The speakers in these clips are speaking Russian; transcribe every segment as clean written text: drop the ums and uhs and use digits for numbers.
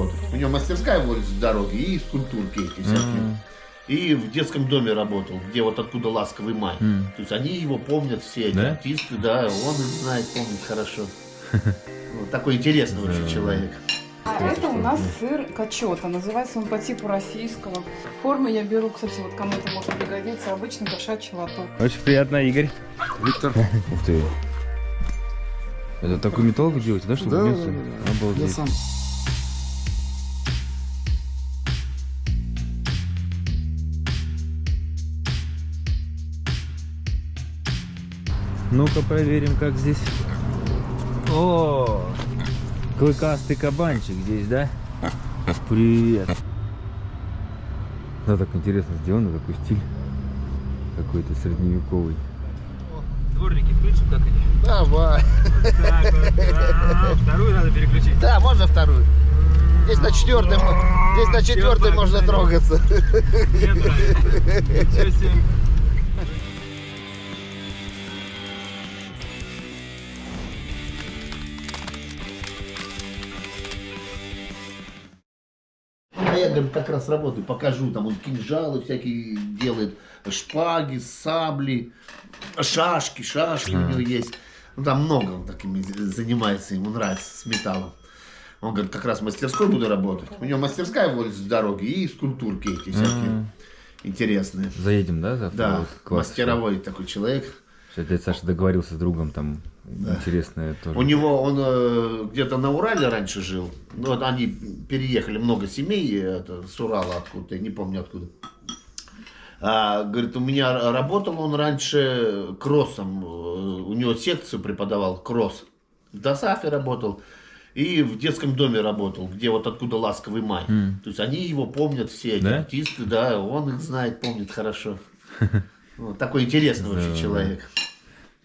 работать. У него мастерская возле дороги и скульптурки эти всякие. И в детском доме работал, где вот откуда «Ласковый май». То есть они его помнят все, эти артисты, да, он их знает, помнит хорошо. Вот такой интересный вообще человек. А это у нас сыр качота. Называется он по типу российского. Формы я беру, кстати, вот кому-то может пригодиться. Обычно кошачий лоток. Очень приятно, Игорь. Виктор. Ух ты. Это такую металлургию делаете, да, чтобы Да, мясо? я Обалдеть. сам. Ну-ка проверим, как здесь. О, клыкастый кабанчик здесь, да? Привет. Да, так интересно сделано, такой стиль какой-то средневековый. Дворники включим, как они? Давай. Вот так вот. Вторую надо переключить. Да, можно вторую. Здесь на четвертой можно трогаться. Мне нравится. Ничего себе. Я, говорит, как раз работаю, покажу, там он кинжалы всякие делает, шпаги, сабли, шашки у него есть. Ну там много он такими занимается, ему нравится с металлом. Он говорит, как раз в мастерской буду работать. У него мастерская возле дороги и скульптурки эти всякие интересные. Заедем, да, завтра? Да, Вот, класс. мастеровой такой человек. Сейчас дядя Саша договорился с другом, там интересное тоже. У него, он где-то на Урале раньше жил. Ну, вот они переехали, много семей с Урала откуда-то, я не помню откуда. Говорит, у меня работал он раньше кроссом, у него секцию преподавал, кросс. В ДОСАФе работал и в детском доме работал, где вот откуда «Ласковый май». То есть они его помнят все, эти артисты, да, он их знает, помнит хорошо. Вот, такой интересный вообще человек.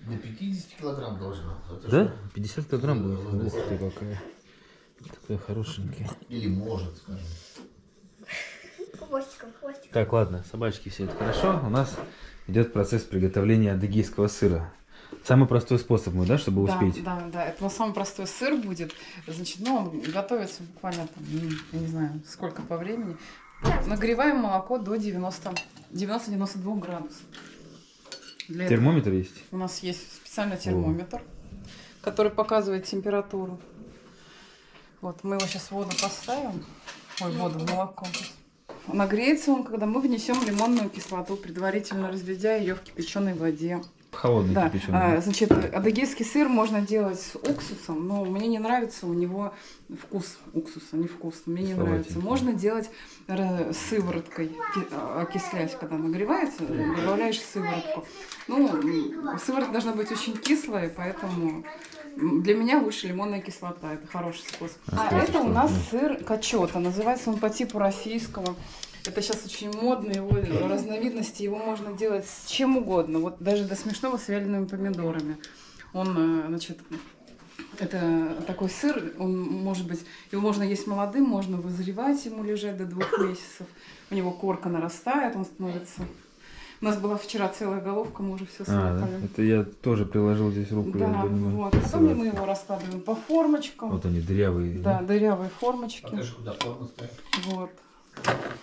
До 50 килограмм должно. Да? 50 килограмм будет? Ух ты, какая. Такая хорошенькая. Или может, скажем. Хвостиком. Так, ладно, собачки все это хорошо. У нас идет процесс приготовления адыгейского сыра. Самый простой способ, да, чтобы успеть? Да, это самый простой сыр будет. Значит, ну, он готовится буквально там, я не знаю, сколько по времени. Нагреваем молоко до 90-92 градусов. Для Термометр есть? У нас есть специальный термометр, который показывает температуру. Вот, мы его сейчас в воду поставим. Ой, воду, в молоко. Нагреется он, когда мы внесем лимонную кислоту, предварительно разведя ее в кипяченой воде. Холодный кипяченый. Значит, адыгейский сыр можно делать с уксусом, но мне не нравится у него вкус уксуса, невкусно, мне не нравится. Можно делать сывороткой, окислять, когда нагревается, добавляешь сыворотку. Ну, сыворотка должна быть очень кислая, поэтому для меня лучше лимонная кислота, это хороший способ. Это у нас сыр качота, называется он по типу российского. Это сейчас очень модно, его разновидности, его можно делать с чем угодно, вот даже до смешного с вялеными помидорами. Он, значит, это такой сыр, он может быть, его можно есть молодым, можно вызревать ему лежать до 2 месяцев. У него корка нарастает, он становится... У нас была вчера целая головка, мы уже все слопали. Да? Это я тоже приложил здесь руку, да, я понимаю. Вот. Потом мы его раскладываем по формочкам. Вот они, дырявые. Да, дырявые формочки. Покажи, куда форму ставить. Вот.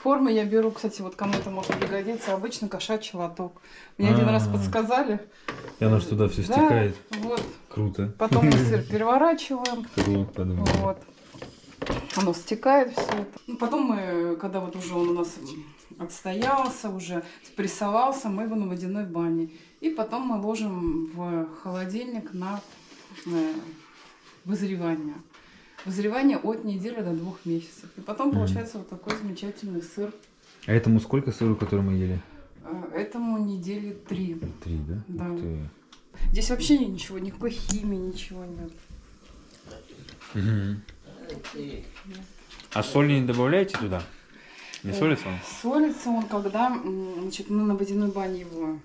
Формы я беру, кстати, вот кому-то может пригодиться, обычно кошачий лоток. Мне один раз подсказали. И оно же туда все стекает. Вот. Круто. Потом мы сыр переворачиваем. Круто, да. Вот. Оно стекает все это. Ну, потом мы, когда вот уже он у нас отстоялся, уже спрессовался, мы его на водяной бане. И потом мы ложим в холодильник на вызревание. Вызревание от недели до 2 месяцев. И потом получается вот такой замечательный сыр. А этому сколько сыру, который мы ели? Этому недели 3. 3, да? Да. Ух ты. Здесь вообще ничего, никакой химии, ничего нет. А соль не добавляете туда? Не солится он? Солится он, когда, значит, мы на водяной бане его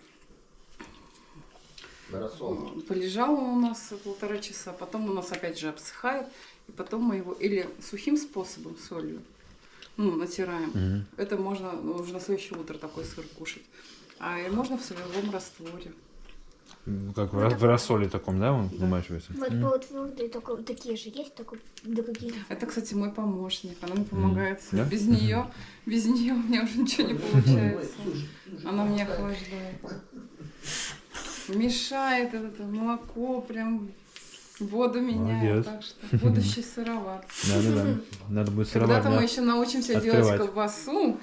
полежал он у нас 1,5 часа, потом у нас опять же обсыхает, и потом мы его или сухим способом, солью, натираем. Это можно уже на следующее утро такой сыр кушать. А и можно в солевом растворе. Как в рассоле таком, да, он вымачивается? Вот полутвердые, только такие же есть, только другие. Это, кстати, мой помощник. Она мне помогает. Да? Без нее у меня уже ничего не получается. Она меня охлаждает. Мешает это молоко, прям воду меняет. Молодец. Так что будущий сыровар. Да. Надо будет сыровар. Когда-то мы еще научимся делать открывать. колбасу,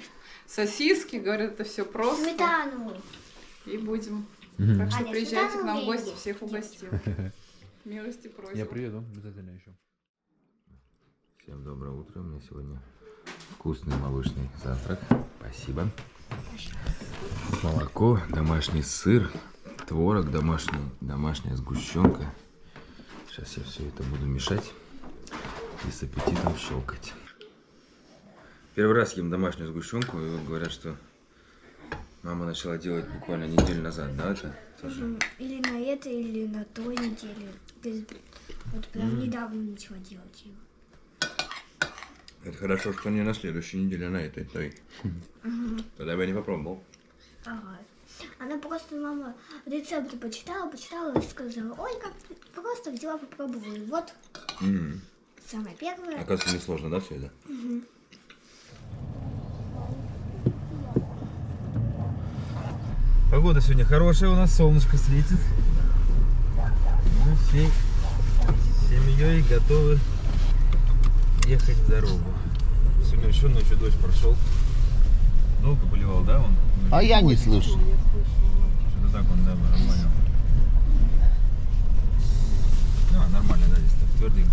сосиски, говорят, это все просто. Сметану. И будем. Мгм. Так что Аня, приезжайте к сметану нам в умеешь гости, делать? всех угостим. Милости просим. Я приеду обязательно еще. Всем доброе утро. У меня сегодня вкусный молочный завтрак. Спасибо. Молоко, домашний сыр, творог домашний, домашняя сгущенка. Сейчас я все это буду мешать и с аппетитом щелкать. Первый раз ем домашнюю сгущенку, и вот говорят, что мама начала делать буквально неделю назад, да, это тоже? Или на этой, или на той неделе. То есть вот прям недавно начала делать ее. Это хорошо, что не на следующей неделе, а на этой, той. Тогда бы я не попробовал. Ага. Она просто, мама, рецепты почитала и сказала, ой, как просто взяла, попробовала. И вот самое первое. Оказывается, не сложно, да, все это? Погода сегодня хорошая, у нас солнышко светит. Мы всей семьей готовы ехать в дорогу. Сегодня еще ночью дождь прошел. Долго поливал, да, он? А я не слышу. Что-то так он, да, нормально. Нормально, да, здесь так тверденько.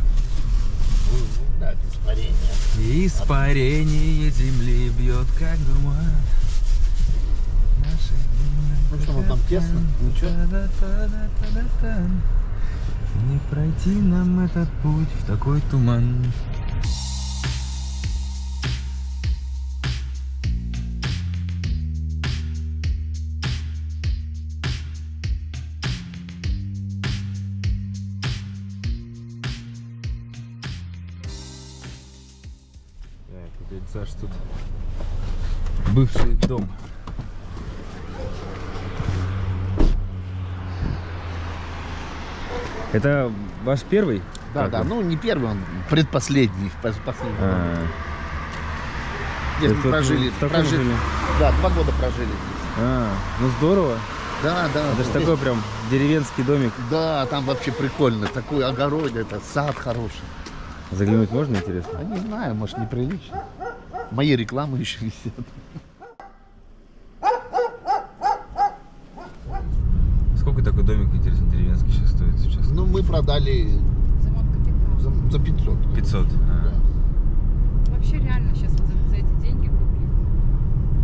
Да, испарение. И испарение земли бьет, как дурман. Ну что, вот там тесно? Ничего? Не пройти нам этот путь в такой туман. Так, дядя Саш, тут бывший дом. Это ваш первый? Да, Как да, он? ну не первый, он предпоследний. Последний. Здесь мы Это прожили, в таком жили? да, 2 года прожили здесь. Ну здорово. Да, да. Это же здесь- такой прям деревенский домик. Да, там вообще прикольно. Такой огород, это сад хороший. Заглянуть можно, интересно? А не знаю, может неприлично. Мои рекламы еще висят. Сколько такой домик, интересно, деревенский сейчас стоит сейчас? Ну, мы продали Замок капитал. за 500. 500. Да. Вообще реально сейчас вот за эти деньги купить.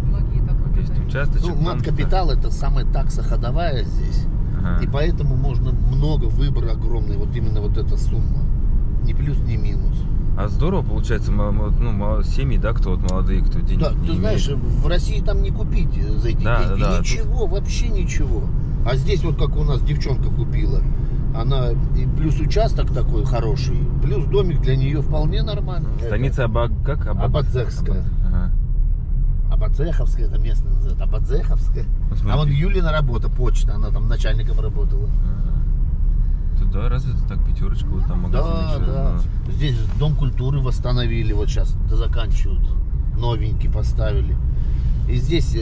Многие так Вот есть продают. участочек. Ну, мат-капитал это самая такса ходовая здесь. Ага. И поэтому можно много, выбор огромный. Вот именно вот эта сумма. Ни плюс, ни минус. А здорово получается, семьи, да, кто вот молодые, кто денег Да, не ты знаешь, имеет. в России там не купить за эти Да, деньги. да, да, Ничего, вообще ничего. А здесь вот как у нас девчонка купила. Она и плюс участок такой хороший, плюс домик для нее вполне нормально. Станица как? Абадзехская. Ага. Абадзеховская, это местное называют. Абадзеховская. Ну, смотри. А вот Юлина работа, почта, она там начальником работала. Туда разве так пятерочка, вот там магазин Да, еще, да. Здесь дом культуры восстановили, вот сейчас заканчивают. Новенький поставили. И здесь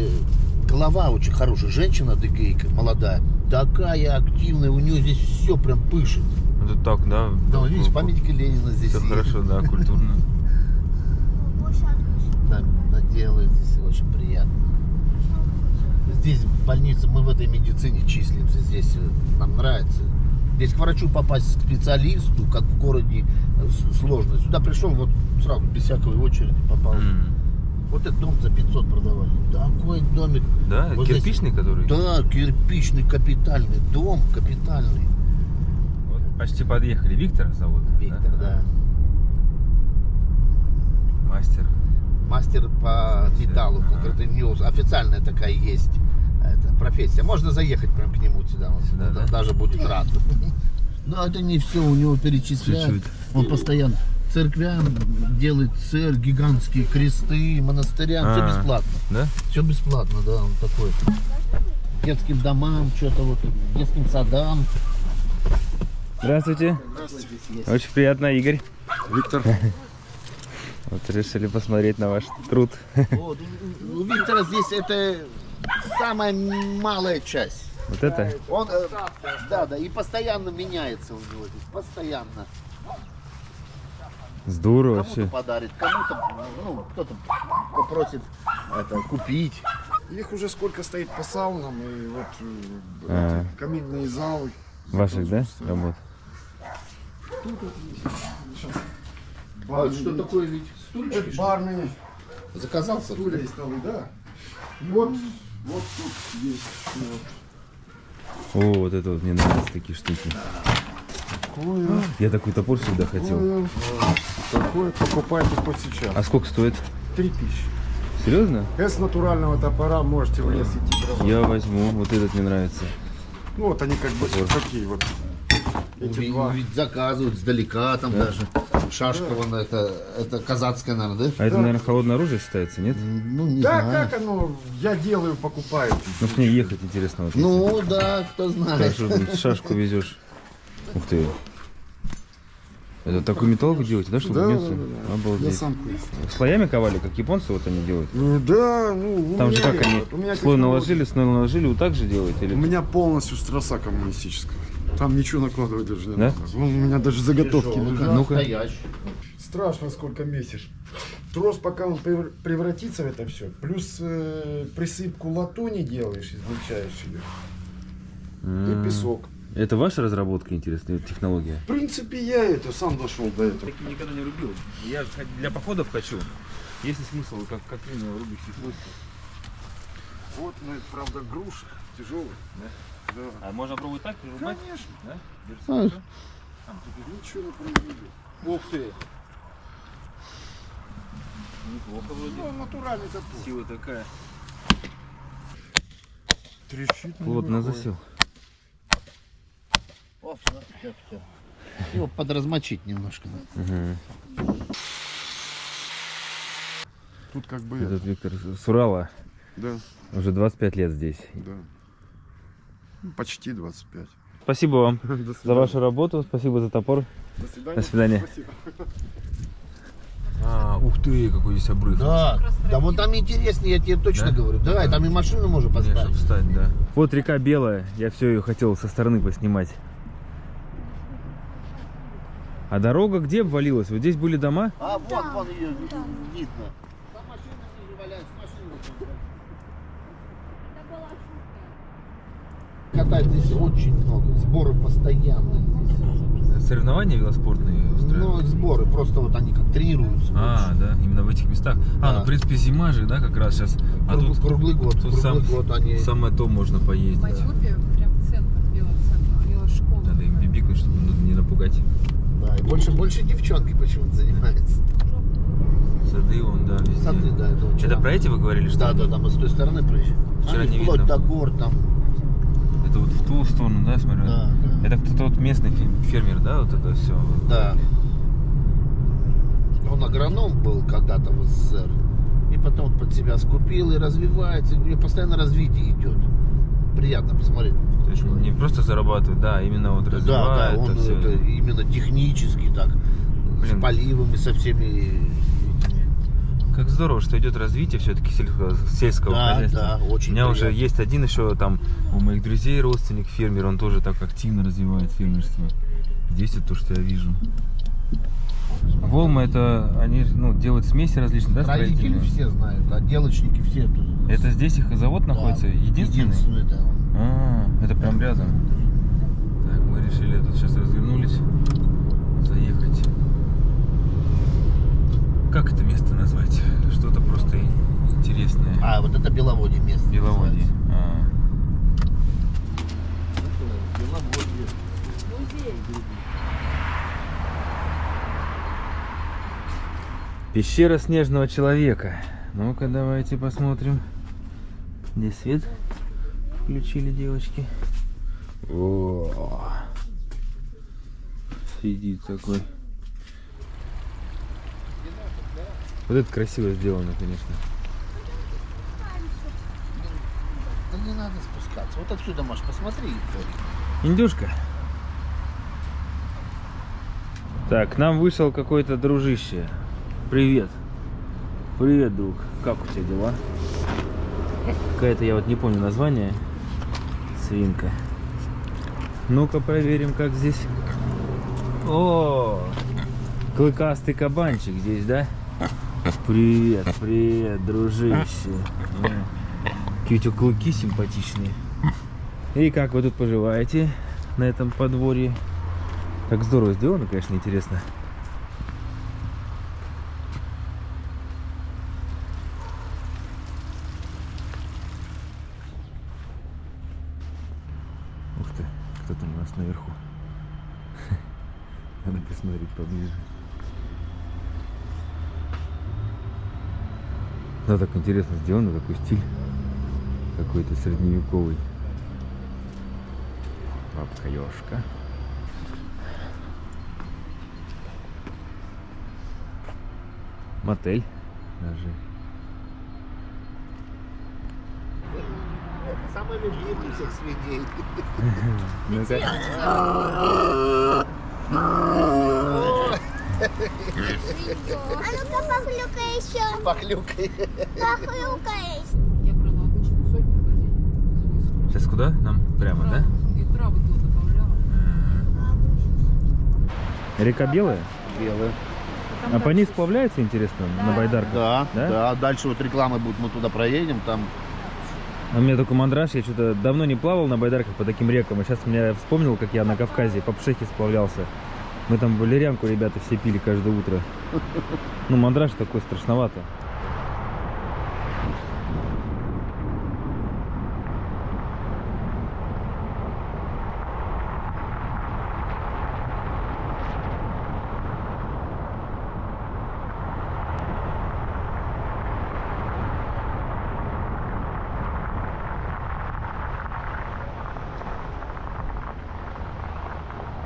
голова очень хорошая. Женщина адыгейка, молодая. Такая активная, у нее здесь все прям пышет. Ну, тут так, да. Да, видишь, памятники Ленина здесь Все есть. хорошо, да, культурно. Да, делают здесь очень приятно. Здесь больница, мы в этой медицине числимся. Здесь нам нравится. Здесь к врачу попасть, к специалисту, как в городе, сложно. Сюда пришел, вот сразу без всякой очереди попал. Вот этот дом за 500 продавали. Такой домик. Да, Вот здесь- кирпичный, который? Да, кирпичный, капитальный дом, капитальный. Вот почти подъехали. Виктор зовут? Виктор, да. Мастер. Мастер по металлу. Ага. Это у него официальная такая есть профессия. Можно заехать прям к нему сюда. Он Сюда, да? даже будет рад. Но это не все, у него перечисляют. Чуть-чуть. Он постоянно церквям делает гигантские кресты, монастырям. Все А. бесплатно. Да? Все бесплатно, да, он такой. детским домам, что-то вот, детским садам. Здравствуйте. Очень приятно, Игорь. Виктор. Вот решили посмотреть на ваш труд. Вот, у Виктора здесь это самая малая часть. Вот это? Он, да, и постоянно меняется у него здесь, постоянно. Здорово Кому-то вообще. подарит, кому-то, ну, кто-то попросит это купить. Их уже сколько стоит по саунам, и вот А. эти каминные залы. Ваших, да, работ? А что такое ведь? Это барные Заказался? стулья и столы, да. Вот тут есть. Вот. О, вот это вот мне нравятся такие штуки. Такое, Я такой топор всегда хотел. такое покупайте хоть сейчас. А сколько стоит? 3000. Серьезно? Без натурального топора можете в лес идти. дрова. Я возьму. Вот этот мне нравится. Ну вот они как бы такие вот. Эти два. Ведь заказывают издалека там даже. Шашка вон это казацкая, наверное, да? А это, наверное, холодное оружие считается, нет? Ну, не Да, знаю. как оно, я делаю, покупаю. Ну, с ней ехать интересно. Вот, Ну, да, кто если знает. ты шашку везешь. Ух ты. Это такую металлургию делаете, да, чтобы Да, гнется? да. Я Обалдеть. сам курю. Слоями ковали, как японцы вот они делают? Ну да, ну у Там меня же как они, у меня слой технология. слой наложили, вот так же делаете? У Или... меня полностью строса коммунистическая. Там ничего накладывать даже не Да? надо. Вон у меня даже заготовки лежат. Ну-ка. Настоящий. Страшно, сколько месишь. Трос, пока он превратится в это все. Плюс присыпку латуни делаешь, измельчаешь ее. И песок. Это ваша разработка, интересная технология? В принципе, я это сам дошел до этого. Такие никогда не рубил. Я для походов хочу. Есть ли смысл, как именно рубить их? Вот, ну это правда груша, тяжелая. Да? А можно пробовать так рубать? Конечно. Да? Ничего не произведет. Ух ты! Неплохо вроде. Ну, натуральный топор. Сила такая. Трещит. Плотно засел. Оп, все. Его подразмочить немножко. Тут как бы Этот Виктор с Урала да, уже 25 лет здесь. да. Ну, почти 25. Спасибо вам До свидания. за вашу работу, спасибо за топор. До свидания. До свидания. Спасибо. Ух ты, какой здесь обрыв. Да, да, вот там интереснее, я тебе точно Да? говорю. Да, и там и машину можно поставить. Встать, да. Вот река Белая, я все ее хотел со стороны поснимать. А дорога где обвалилась? Вот здесь были дома? А вон ее видно. Там машина ниже валяется, машина. Катать здесь очень много, сборы постоянные. Соревнования велоспортные Ну, устраивают? сборы, просто вот они как тренируются. А, да, именно в этих местах. Да. Ну, в принципе, зима же, да, как раз сейчас. А тут Круглый год, тут круглый год они... самое то можно поездить. В Эфиопии прям центр, велоцентр, велошкола. Надо им бибикнуть, чтобы не напугать. Да, и больше девчонки почему-то занимаются. Сады вон, да, везде. Сады, да, это вот Это про эти вы говорили, что Да, ли? да, там с той стороны проезжают. Вчера Они не вплоть видно до было. гор там. Это вот в ту сторону, да, смотрю? Да, да. Это кто-то вот местный фермер, да, вот это все? Да. Он агроном был когда-то в СССР. И потом вот под себя скупил и развивается. И постоянно развитие идет. Приятно посмотреть. То есть не просто зарабатывает, да, именно вот Да, развивает он всё. это именно технически так. Блин. С поливами, со всеми. Как здорово, что идет развитие все-таки сельского Да, хозяйства. да, очень У меня уже приятно. есть один еще там у моих друзей родственник фермер, он тоже так активно развивает фермерство. Здесь вот то, что я вижу. Волма это они делают смеси различные, да, Строители строительные? все знают, отделочники все. тут. Это здесь их завод Да. находится? Единственный? Единственный, да. А, это прям рядом. Так, мы решили тут сейчас развернулись, заехать. Как это место назвать? Что-то просто интересное. А, вот это Беловодье место. Беловодье. называется. Беловодье. Пещера снежного человека. Ну-ка, давайте посмотрим. Здесь свет включили девочки. О, сидит такой. Вот это красиво сделано, конечно. Да не надо спускаться. спускаться. Вот отсюда, Маш, посмотри. Индюшка. Так, к нам вышел какой-то дружище. Привет. Привет, друг. Как у тебя дела? Какая-то, я вот не помню название. Свинка. Ну-ка проверим, как здесь. О, клыкастый кабанчик здесь, да? Привет, привет, дружище. Какие у тебя клыки симпатичные. И как вы тут поживаете на этом подворье? Как здорово сделано, конечно, интересно. Ух ты, кто там у нас наверху? Надо посмотреть поближе. Да, так интересно сделано, такой стиль какой-то средневековый. Бабка Ёшка. Мотель даже. Это самый любимый всех свиней. Ну-ка. А ну-ка похлюкай еще. Похлюкай. Похлюкай. Я брала обычную соль в магазине. Сейчас куда? Нам прямо, да? И травы тут добавляла. Река Белая? Белая. А по ней сплавляется, интересно, на байдарках? Да, Да? да. Дальше вот реклама будет, мы туда проедем, там. А у меня только мандраж, я что-то давно не плавал на байдарках по таким рекам, и сейчас я вспомнил, как я на Кавказе по Пшехе сплавлялся. Мы там валерьянку, ребята, все пили каждое утро. Ну, мандраж такой страшновато.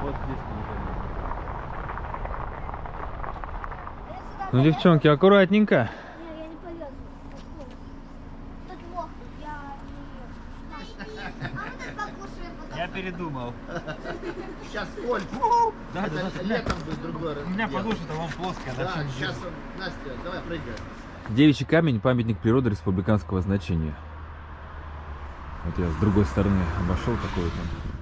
Вот здесь Ну, девчонки, аккуратненько. Не, я не полезу. Тут мох, я не... А мы тут покушаем потом. Я передумал. Сейчас Коль. Да, Это летом будет другой раз. У меня подушка-то вон плоская. Да, сейчас, Настя, давай прыгай. Девичий камень — памятник природы республиканского значения. Вот я с другой стороны обошел такой вот.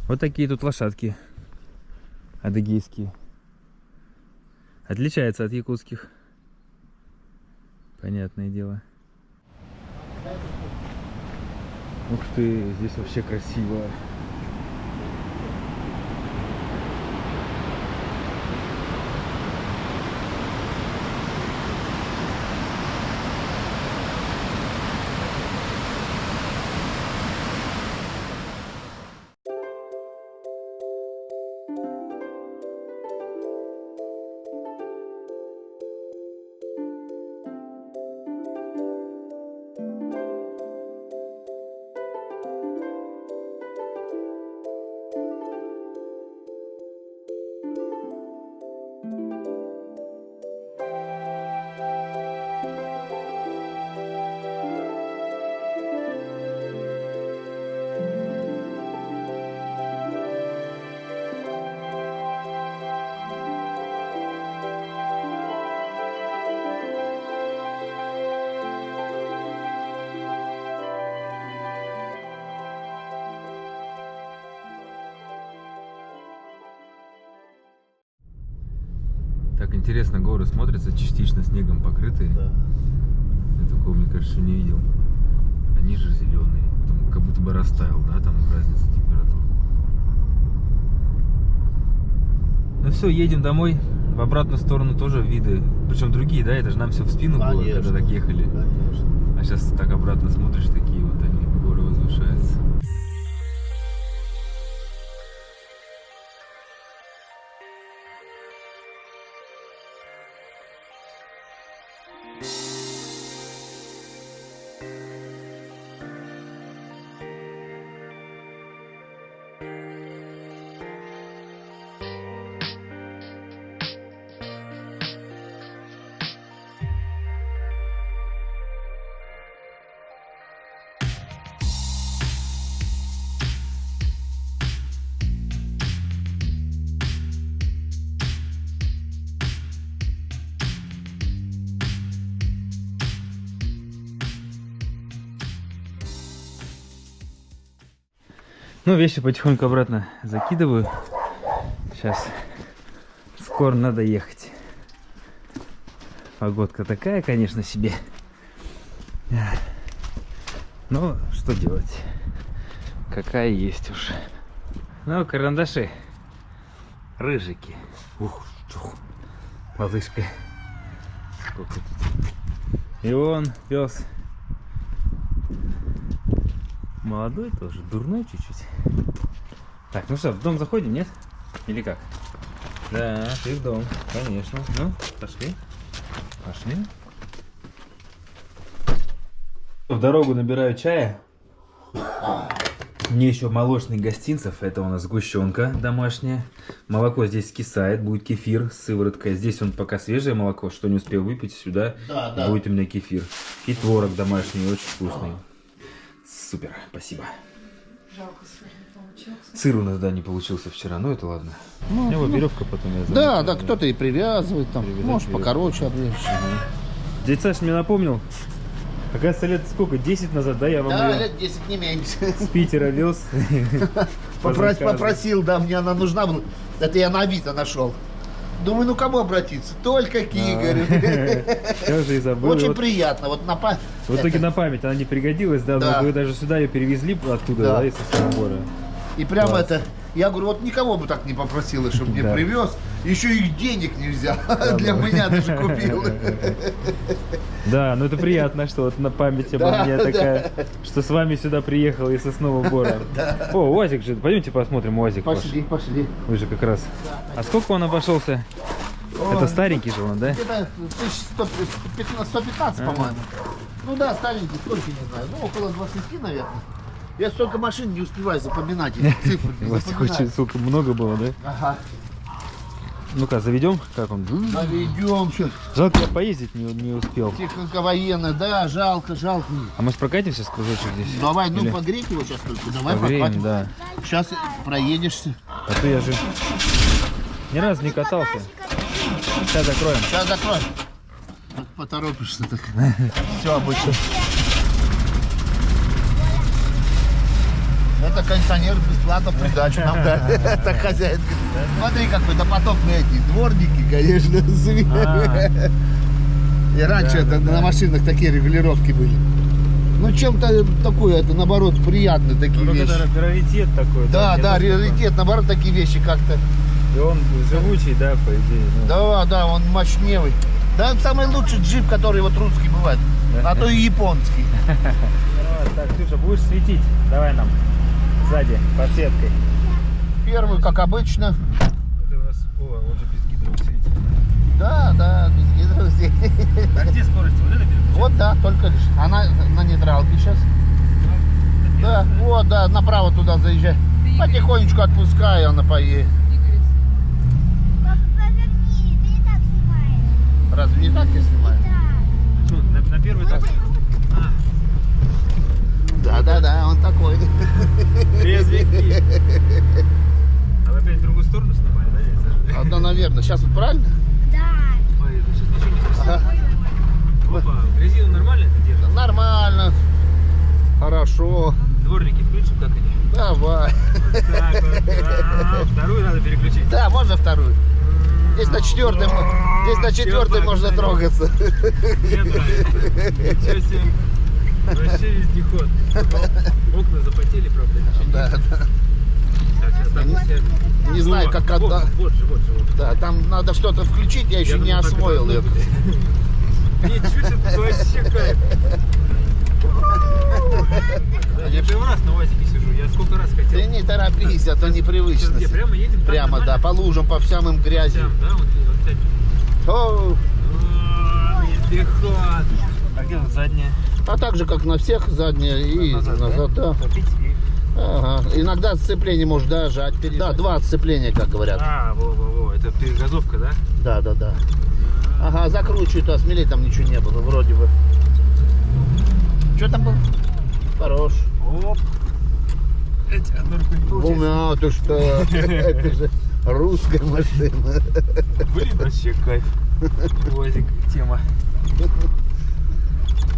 Вот такие тут лошадки адыгейские. Отличаются от якутских. Понятное дело. Ух ты, здесь вообще красиво. Так интересно, горы смотрятся частично снегом покрытые. Да. Я такого, мне кажется, не видел. а ниже зеленый. Потом как будто бы растаял, да, там разница температур. Ну все, едем домой. В обратную сторону тоже виды. Причем другие, да? Это же нам все в спину было, Конечно. когда так ехали. Конечно. А сейчас так обратно смотришь, такие вот они, горы возвышаются. Ну, вещи потихоньку обратно закидываю. Сейчас скоро надо ехать. Погодка такая, конечно, себе. Но что делать? Какая есть уж. Ну, карандаши. Рыжики. Ух, чух. Малышка. Сколько тут. И он, пес. Молодой тоже, дурной чуть-чуть. Так, ну что, в дом заходим, нет? Или как? Да, ты в дом, конечно. Ну, пошли. Пошли. В дорогу набираю чая. Мне еще молочный гостинцев. Это у нас сгущенка домашняя. Молоко здесь скисает, будет кефир с сывороткой. Здесь он пока свежее молоко, что не успел выпить, сюда Да. будет у меня кефир. И творог домашний, очень вкусный. Супер, спасибо. Жалко, сыр не получился. Сыр у нас, да, не получился вчера, но это ладно. У меня вот веревка потом я Да, замотаю. да, кто-то и привязывает там. Привязать Может, веревку. покороче обрежешь. Дядя Саш мне напомнил, оказывается, лет сколько, 10 назад, да, я вам Да, её лет 10 не меньше. с Питера вез. По заказу. Попросил, да, мне она нужна была. Это я на Авито нашел. Думаю, ну кому обратиться? Только к Игорю. Я уже и забыл. Очень Вот приятно. Вот на в итоге на память она не пригодилась, да, Да. но вы даже сюда ее перевезли оттуда, Да. да, из Сосновобора. И прямо Класс. это, я говорю, вот никого бы так не попросила, чтобы мне Да. привез. Еще их денег не взял. Для меня даже купил. Да, ну это приятно, что вот на память обо Да, мне такая, что с вами сюда приехал из Соснового Бора. О, УАЗик же, пойдемте посмотрим УАЗик ваш. Пошли, пошли. Вы же как раз. А сколько он обошелся? Это старенький же он, да? Где-то 115, по-моему. Ну да, старенький, сколько, не знаю. Ну, около 20, наверное. Я столько машин не успеваю запоминать эти цифры. не У вас запоминаю. очень сколько много было, да? Ага. Ну-ка, заведем? Как он? Наведем сейчас. Жалко, я поездить не успел. Техника военная, да, жалко. А может прокатимся с кружочек здесь? Давай, ну Или погреть его сейчас только. Давай погреем, прокатим. да. Сейчас проедешься. А то я же ни разу не катался. Сейчас закроем. Сейчас закроем. Так поторопишься так. Все обычно. Это кондиционер бесплатно в придачу нам дали. Это хозяин. Смотри, какой допотопные эти дворники, конечно. И раньше это на машинах такие регулировки были. Ну чем-то такое, это наоборот приятно такие Ну, вещи. это раритет такой. Да, не да, то, что раритет, наоборот такие вещи как-то. там. И он живучий, да, по идее. Ну. Да, да, он мощневый. Да, это самый лучший джип, который вот русский бывает. А то и японский. Вот, так, Ксюша, будешь светить? Давай нам сзади, подсветкой. Первый, как обычно. Это у нас, он же без гидроусилителя. Да, да, без гидроусилителя. А где скорость? Вот это переключать? Вот, да, только лишь. Она на нейтралке сейчас. Да, вот, да, направо туда заезжай. Потихонечку отпускай, она поедет. Папа, поверни, ты не так снимаешь. Разве не так я снимаю? Да. Ну, на первый так. Да, да, да, он такой. Резвики. А вы опять в другую сторону снимали, да, дядя Саша? Да, наверное. Сейчас вот правильно? Да. Ой, это сейчас ничего не слышно. Ага. Опа, резину нормально это держит? Нормально. Хорошо. Дворники включим, как они? Давай. Вот так вот. А, вторую надо переключить. Да, можно вторую. Здесь на четвертой, здесь на четвертой можно трогаться. Мне нравится. Ничего себе. Вообще вездеход. Окна запотели, правда, ничего. Да, да. Сейчас там все... Не знаю, как отда... Вот же. Да, там надо что-то включить, я еще не думал, так освоил должно это. быть. Ничего себе, тут вообще кайф. Да, я первый раз на УАЗике сижу, я сколько раз хотел. Ты не торопись, а то непривычно. Сейчас где, прямо едем? Там Прямо, да, нормально? по лужам, по всем грязи. Там, да, вот тянет. О, Вездеход. А где вот задняя? а так же, как на всех, задняя и назад, да. Топить и... Ага. Иногда сцепление может дожать. Да, 2 сцепления, как говорят. А, во, это перегазовка, да? Да. Ага, закручивают, а смелее там ничего не было, вроде бы. Что там было? Хорош. Оп. Одну руку не получается. Ты что? Это же русская машина. Блин, вообще кайф. УАЗик, тема.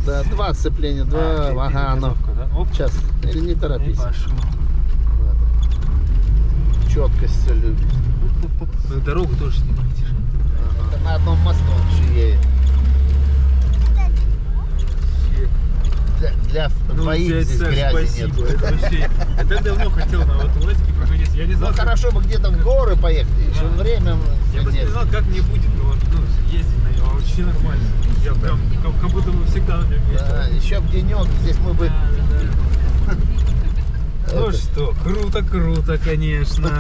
Да, 2 сцепления, 2. Ага, ну. Да? Оп. Сейчас. Или не И торопись. пошел. Четкость все любит. Ну, дорогу тоже снимаете. Это на одном мосту он еще едет. Для двоих дядь здесь Саш, грязи нет. спасибо. Это вообще... Я так давно хотел на вот УАЗике прокатиться. Я не знал, Ну как... хорошо бы где-то в горы поехать, еще Да. время Я просто не нет. знал, как мне будет вот, ездить на нем. А вообще нормально. Я прям как будто бы всегда на нем ездил. Да, еще б денек, здесь мы бы... Да. Ну что, круто, конечно.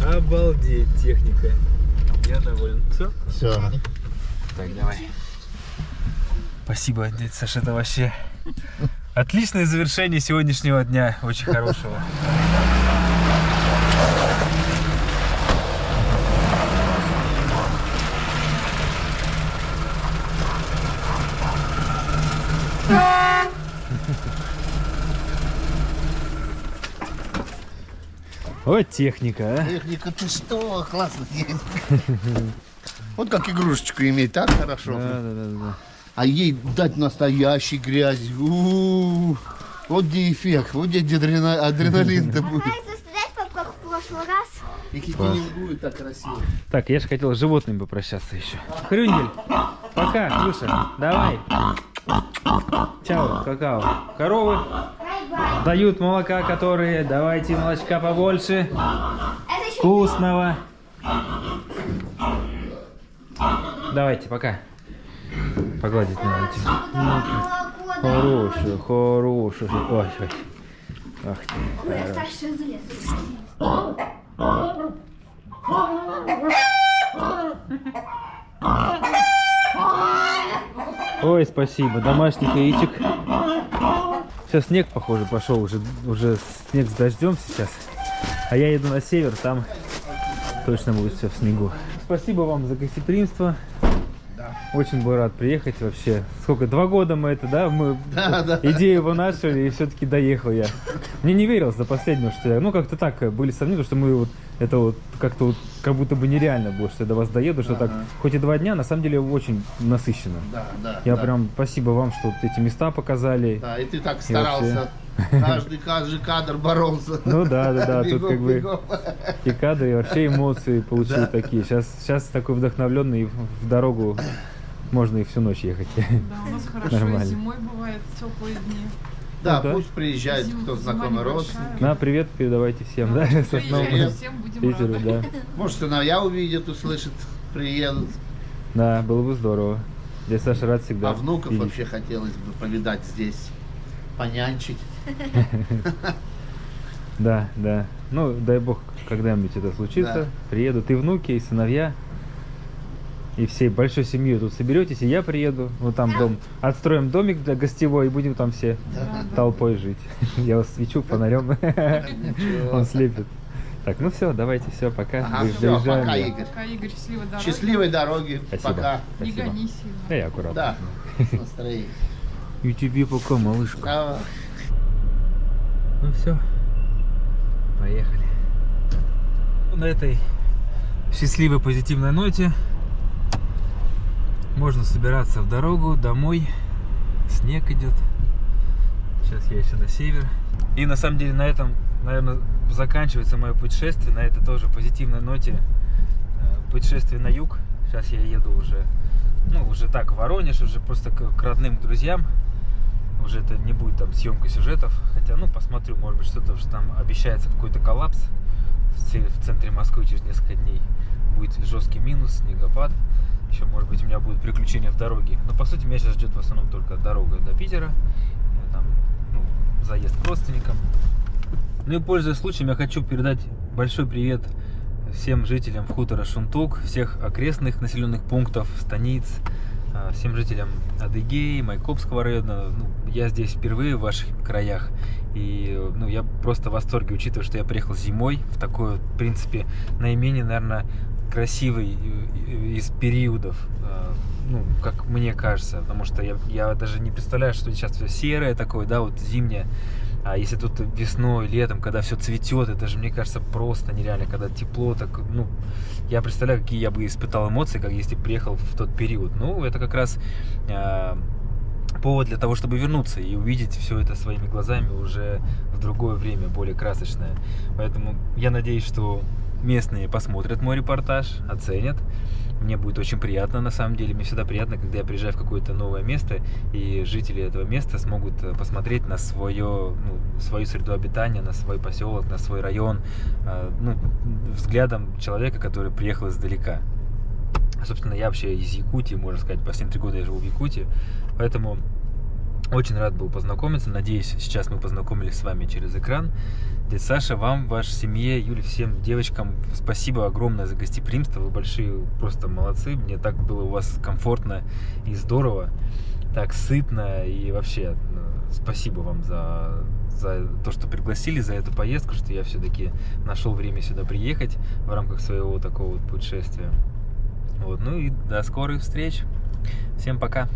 Обалдеть, техника. Я доволен. Все? Все. Так, давай. Спасибо, дядя Саша, это вообще отличное завершение сегодняшнего дня, очень хорошего. Вот техника, а. Техника, ты что? Классно едет. Вот как игрушечку иметь, так хорошо. Да. А ей дать настоящей грязи. У-у-у. Вот где эффект, вот где адреналин-то будет. Нравится стрелять, как в прошлый раз. И не будет так красиво. Так, я же хотел с животными попрощаться еще. Хрюндель, пока, Люша, давай. Чао, какао. Коровы Бай-бай. дают молока, которые, давайте молочка побольше, Это еще вкусного. Давайте, пока. Погладить надо тебя. молоко, да. Хороший. Ой. Ах ты. Ой, я старшая залез. Ой, спасибо. Домашний яичек. Сейчас снег, похоже, пошел. Уже снег с дождем сейчас. А я еду на север, там точно будет все в снегу. Спасибо вам за гостеприимство. Очень был рад приехать вообще. Сколько? 2 года мы это, да? Мы идею вынашивали, и все-таки доехал я. Мне не верилось до последнего, что я... Ну, как-то так были сомнения, что мы вот... Это вот как-то вот как будто бы нереально было, что я до вас доеду, что так... Хоть и 2 дня, на самом деле очень насыщенно. Да. Я прям... Спасибо вам, что вот эти места показали. Да, и ты так старался. Каждый кадр боролся. Ну да, тут как бы Бегом. и кадры, и вообще эмоции получил такие. Сейчас такой вдохновленный, в дорогу можно и всю ночь ехать. Да, у нас хорошо Нормально. и зимой бывает теплые дни. Да, Ну да. пусть приезжает, кто Зима знакомый небольшая. родственник. На, привет передавайте всем, да, с основным Приезжайте, всем будем Питеру, рады. да. Может, сыновья увидят, услышат, приедут. Да, было бы здорово. Дядя Саша рад всегда. А внуков видеть. вообще хотелось бы повидать здесь, понянчить. Да. Ну, дай бог, когда-нибудь это случится. Да. Приедут и внуки, и сыновья. И всей большой семьей тут соберетесь, и я приеду. Вот там дом. Отстроим домик для гостевой, и будем там все толпой жить. Я вас свечу фонарем. Он слепит. Так, ну все, давайте, все, пока. Ага, всё, Доезжаем. пока, Да. Игорь. Пока, Игорь, счастливой дороги. Счастливой дороги. Спасибо. Пока. Не Спасибо. гони сильно. Да, я аккуратно. Да, с настроением. И тебе пока, малышка. Да. Ну все, поехали. На этой счастливой позитивной ноте можно собираться в дорогу домой. Снег идет. Сейчас я еще на север. И на самом деле на этом, наверное, заканчивается мое путешествие. На этой тоже позитивной ноте. Путешествие на юг. Сейчас я еду уже, ну, уже так, в Воронеж, уже просто к родным, к друзьям. уже это не будет там съемка сюжетов. Хотя, ну, посмотрю, может быть, что-то, что там обещается какой-то коллапс в центре Москвы через несколько дней. Будет жесткий минус, снегопад. Еще, может быть, у меня будут приключения в дороге. Но, по сути, меня сейчас ждет в основном только дорога до Питера. Там, ну, заезд к родственникам. Ну и, пользуясь случаем, я хочу передать большой привет всем жителям хутора Шунтук, всех окрестных населенных пунктов, станиц, всем жителям Адыгеи, Майкопского района. Ну, я здесь впервые в ваших краях. И ну, я просто в восторге, учитывая, что я приехал зимой в такой, в принципе, наименее, наверное, красивый из периодов, ну, как мне кажется, потому что я даже не представляю, что сейчас все серое такое, да, вот зимнее, а если тут весной, летом, когда все цветет, это же, мне кажется, просто нереально, когда тепло, так, ну, я представляю, какие я бы испытал эмоции, как если приехал в тот период. Ну, это как раз повод для того, чтобы вернуться и увидеть все это своими глазами уже в другое время, более красочное. Поэтому я надеюсь, что местные посмотрят мой репортаж, оценят. Мне будет очень приятно, на самом деле. Мне всегда приятно, когда я приезжаю в какое-то новое место, и жители этого места смогут посмотреть на свою среду обитания, на свой поселок, на свой район, ну, взглядом человека, который приехал издалека. Собственно, я вообще из Якутии, можно сказать, последние 3 года я живу в Якутии, поэтому очень рад был познакомиться. Надеюсь, сейчас мы познакомились с вами через экран. Дядя Саша, вам, вашей семье, Юле, всем девочкам спасибо огромное за гостеприимство. Вы большие просто молодцы. Мне так было у вас комфортно и здорово, так сытно. И вообще спасибо вам за то, что пригласили, за эту поездку, что я все-таки нашел время сюда приехать в рамках своего такого вот путешествия. Вот, ну и до скорых встреч. Всем пока.